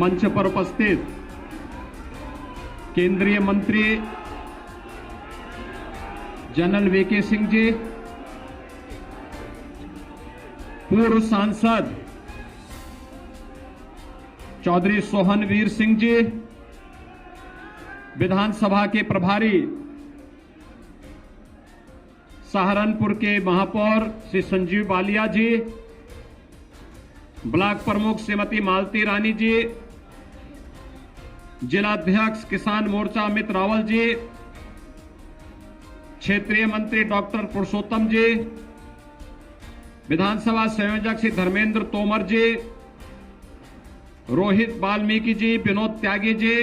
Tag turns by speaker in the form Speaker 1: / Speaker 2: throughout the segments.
Speaker 1: मंच पर उपस्थित केंद्रीय मंत्री जनरल वीके सिंह जी, पूर्व सांसद चौधरी सोहनवीर सिंह जी, विधानसभा के प्रभारी सहारनपुर के महापौर श्री संजीव बालिया जी, ब्लॉक प्रमुख श्रीमती मालती रानी जी, जिलाध्यक्ष किसान मोर्चा अमित रावल जी, क्षेत्रीय मंत्री डॉक्टर पुरुषोत्तम जी, विधानसभा संयोजक श्री धर्मेंद्र तोमर जी, रोहित वाल्मीकि जी, विनोद त्यागी जी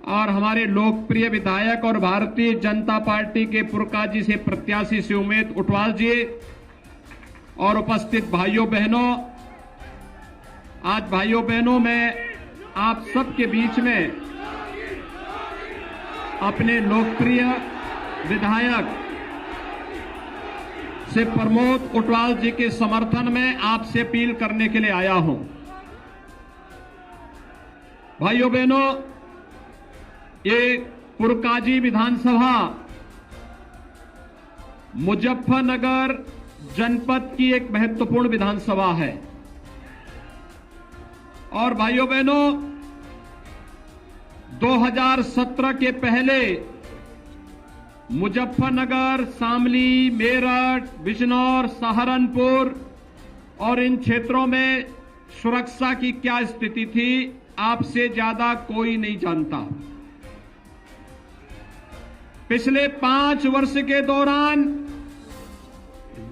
Speaker 1: और हमारे लोकप्रिय विधायक और भारतीय जनता पार्टी के पुरकाजी से प्रत्याशी श्री उमेद उटवाल जी और उपस्थित भाइयों बहनों, आज भाइयों बहनों मैं आप सबके बीच में अपने लोकप्रिय विधायक से प्रमोद उटवाल जी के समर्थन में आपसे अपील करने के लिए आया हूं। भाइयों बहनों, ये पुरकाजी विधानसभा मुजफ्फरनगर जनपद की एक महत्वपूर्ण विधानसभा है और भाइयों बहनों 2017 के पहले मुजफ्फरनगर, शामली, मेरठ, बिजनौर, सहारनपुर और इन क्षेत्रों में सुरक्षा की क्या स्थिति थी, आपसे ज्यादा कोई नहीं जानता। पिछले 5 वर्ष के दौरान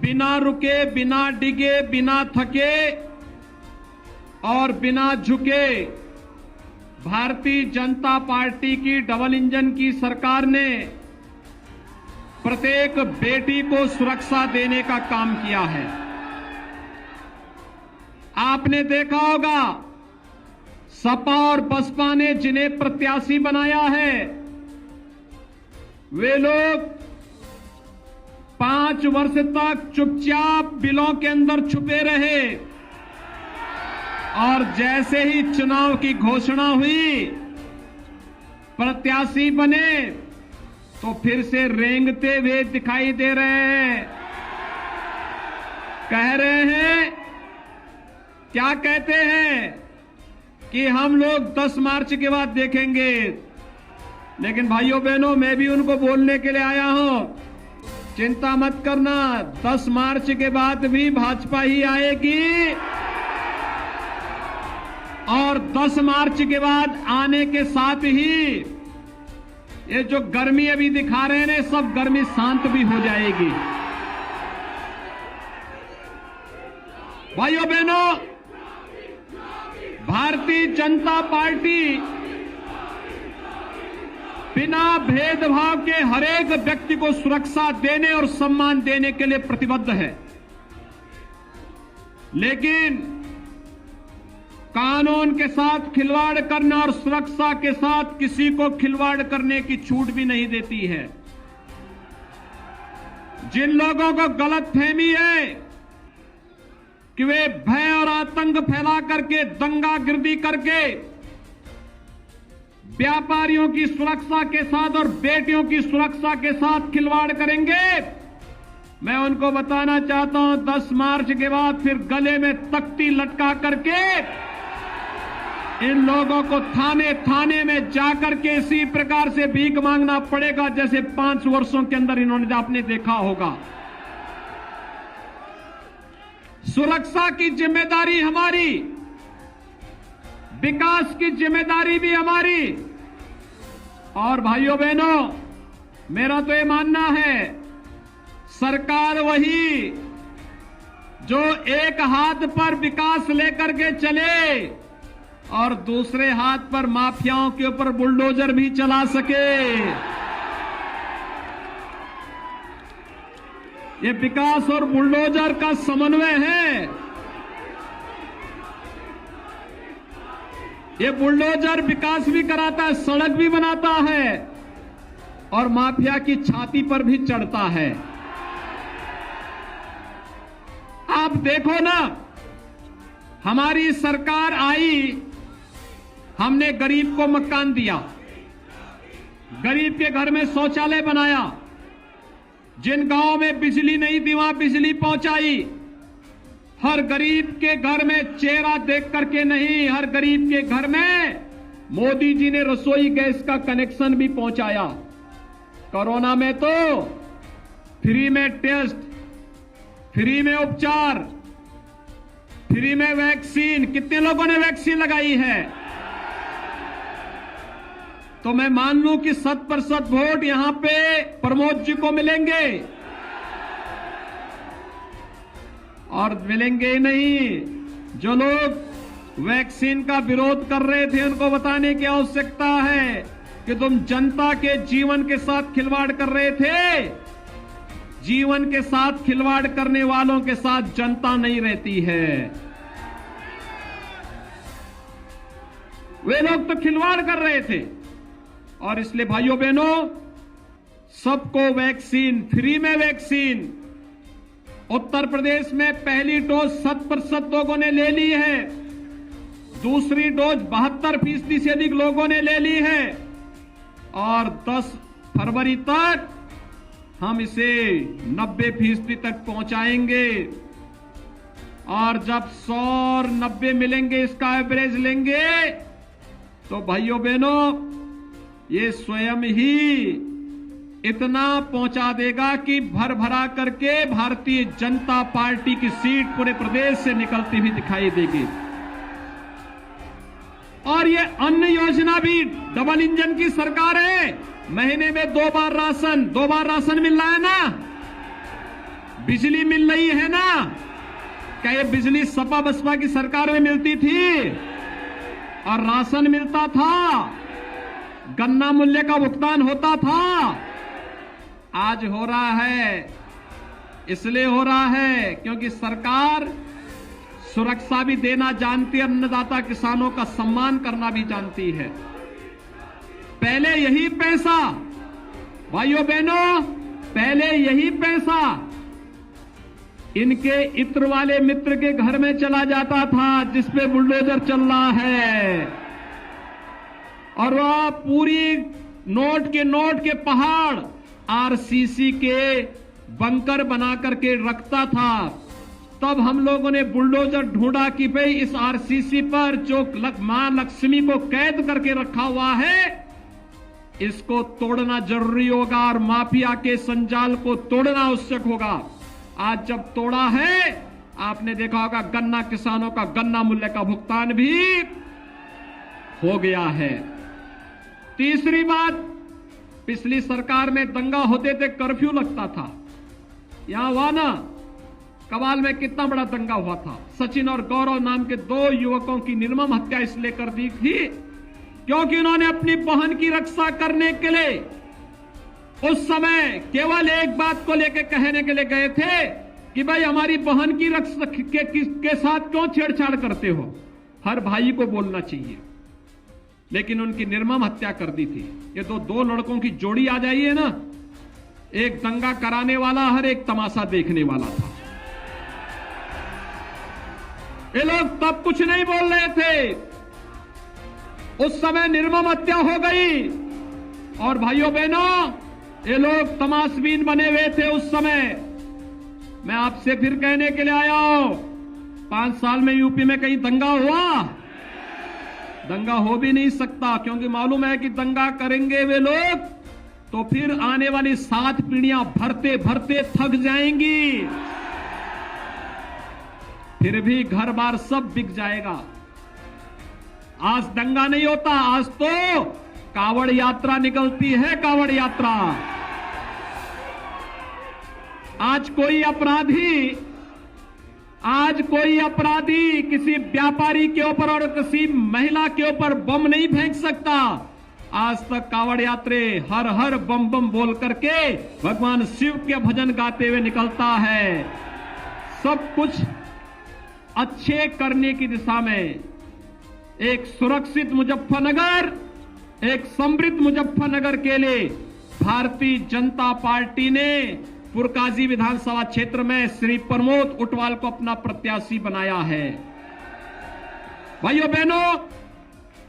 Speaker 1: बिना रुके, बिना डिगे, बिना थके और बिना झुके भारतीय जनता पार्टी की डबल इंजन की सरकार ने प्रत्येक बेटी को सुरक्षा देने का काम किया है। आपने देखा होगा सपा और बसपा ने जिन्हें प्रत्याशी बनाया है वे लोग 5 वर्ष तक चुपचाप बिलों के अंदर छुपे रहे और जैसे ही चुनाव की घोषणा हुई, प्रत्याशी बने तो फिर से रेंगते हुए दिखाई दे रहे हैं। कह रहे हैं, क्या कहते हैं कि हम लोग 10 मार्च के बाद देखेंगे। लेकिन भाइयों बहनों, मैं भी उनको बोलने के लिए आया हूं, चिंता मत करना, 10 मार्च के बाद भी भाजपा ही आएगी और 10 मार्च के बाद आने के साथ ही ये जो गर्मी अभी दिखा रहे हैं, सब गर्मी शांत भी हो जाएगी। भाइयों बहनों, भारतीय जनता पार्टी बिना भेदभाव के हरेक व्यक्ति को सुरक्षा देने और सम्मान देने के लिए प्रतिबद्ध है। लेकिन कानून के साथ खिलवाड़ करना और सुरक्षा के साथ किसी को खिलवाड़ करने की छूट भी नहीं देती है। जिन लोगों को गलतफहमी है कि वे भय और आतंक फैला करके, दंगागिर्दी करके व्यापारियों की सुरक्षा के साथ और बेटियों की सुरक्षा के साथ खिलवाड़ करेंगे, मैं उनको बताना चाहता हूं 10 मार्च के बाद फिर गले में तख्ती लटका करके इन लोगों को थाने थाने में जाकर के इसी प्रकार से भीख मांगना पड़ेगा जैसे 5 वर्षों के अंदर इन्होंने आपने देखा होगा। सुरक्षा की जिम्मेदारी हमारी, विकास की जिम्मेदारी भी हमारी। और भाइयों बहनों, मेरा तो ये मानना है सरकार वही जो एक हाथ पर विकास लेकर के चले और दूसरे हाथ पर माफियाओं के ऊपर बुलडोजर भी चला सके। ये विकास और बुलडोजर का समन्वय है। ये बुलडोजर विकास भी कराता है, सड़क भी बनाता है और माफिया की छाती पर भी चढ़ता है। आप देखो ना, हमारी सरकार आई हमने गरीब को मकान दिया, गरीब के घर में शौचालय बनाया, जिन गांवों में बिजली नहीं थी वहां बिजली पहुंचाई। हर गरीब के घर में चेहरा देख करके नहीं, हर गरीब के घर में मोदी जी ने रसोई गैस का कनेक्शन भी पहुंचाया। कोरोना में तो फ्री में टेस्ट, फ्री में उपचार, फ्री में वैक्सीन। कितने लोगों ने वैक्सीन लगाई है? तो मैं मान लूं कि 100% वोट यहां पे प्रमोद जी को मिलेंगे, और मिलेंगे ही नहीं। जो लोग वैक्सीन का विरोध कर रहे थे उनको बताने की आवश्यकता है कि तुम जनता के जीवन के साथ खिलवाड़ कर रहे थे। जीवन के साथ खिलवाड़ करने वालों के साथ जनता नहीं रहती है। वे लोग तो खिलवाड़ कर रहे थे, और इसलिए भाइयों बहनों, सबको वैक्सीन, फ्री में वैक्सीन। उत्तर प्रदेश में पहली डोज 100% लोगों ने ले ली है, दूसरी डोज 72% से अधिक लोगों ने ले ली है, और 10 फरवरी तक हम इसे 90% तक पहुंचाएंगे। और जब 100 और 90 मिलेंगे, इसका एवरेज लेंगे, तो भाइयों बहनों ये स्वयं ही इतना पहुंचा देगा कि भर भरा करके भारतीय जनता पार्टी की सीट पूरे प्रदेश से निकलती हुई दिखाई देगी। और ये अन्न योजना भी डबल इंजन की सरकार है। महीने में 2 बार राशन मिल रहा है ना, बिजली मिल रही है ना। क्या ये बिजली सपा बसपा की सरकार में मिलती थी? और राशन मिलता था, गन्ना मूल्य का भुगतान होता था। आज हो रहा है, इसलिए हो रहा है क्योंकि सरकार सुरक्षा भी देना जानती है, अन्नदाता किसानों का सम्मान करना भी जानती है। पहले यही पैसा, भाइयों बहनों, पहले यही पैसा इनके इत्र वाले मित्र के घर में चला जाता था जिसपे बुलडोजर चल रहा है, और वह पूरी नोट के पहाड़ आरसीसी के बंकर बना करके रखता था। तब हम लोगों ने बुलडोजर ढूंढा कि भाई इस आरसीसी पर जो मां लक्ष्मी को कैद करके रखा हुआ है, इसको तोड़ना जरूरी होगा, और माफिया के संजाल को तोड़ना आवश्यक होगा। आज जब तोड़ा है, आपने देखा होगा गन्ना किसानों का गन्ना मूल्य का भुगतान भी हो गया है। तीसरी बात, पिछली सरकार में दंगा होते थे, कर्फ्यू लगता था। यहां हुआ ना कवाल में, कितना बड़ा दंगा हुआ था। सचिन और गौरव नाम के 2 युवकों की निर्मम हत्या इसलिए कर दी थी क्योंकि उन्होंने अपनी बहन की रक्षा करने के लिए उस समय केवल एक बात को लेकर कहने के लिए गए थे कि भाई हमारी बहन की रक्षा के साथ क्यों छेड़छाड़ करते हो, हर भाई को बोलना चाहिए। लेकिन उनकी निर्मम हत्या कर दी थी। ये तो 2 लड़कों की जोड़ी आ जाइए ना, एक दंगा कराने वाला, हर एक तमाशा देखने वाला था। ये लोग तब कुछ नहीं बोल रहे थे, उस समय निर्मम हत्या हो गई। और भाइयों बहनों, ये लोग तमाशबीन बने हुए थे उस समय। मैं आपसे फिर कहने के लिए आया हूं, 5 साल में यूपी में कहीं दंगा हुआ? दंगा हो भी नहीं सकता, क्योंकि मालूम है कि दंगा करेंगे वे लोग तो फिर आने वाली 7 पीढ़ियां भरते भरते थक जाएंगी, फिर भी घर बार सब बिक जाएगा। आज दंगा नहीं होता, आज तो कावड़ यात्रा निकलती है, कावड़ यात्रा। आज कोई अपराधी किसी व्यापारी के ऊपर और किसी महिला के ऊपर बम नहीं फेंक सकता। आज तक कावड़ यात्रे हर हर बम बम बोल करके भगवान शिव के भजन गाते हुए निकलता है। सब कुछ अच्छे करने की दिशा में एक सुरक्षित मुजफ्फरनगर, एक समृद्ध मुजफ्फरनगर के लिए भारतीय जनता पार्टी ने पुरकाजी विधानसभा क्षेत्र में श्री प्रमोद उटवाल को अपना प्रत्याशी बनाया है। भाइयों बहनों,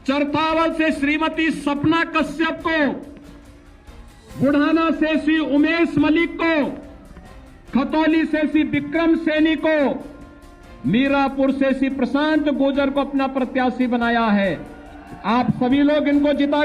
Speaker 1: चरथावल से श्रीमती सपना कश्यप को, बुढ़ाना से श्री उमेश मलिक को, खतौली से श्री विक्रम सैनी को, मीरापुर से श्री प्रशांत गुर्जर को अपना प्रत्याशी बनाया है। आप सभी लोग इनको जिता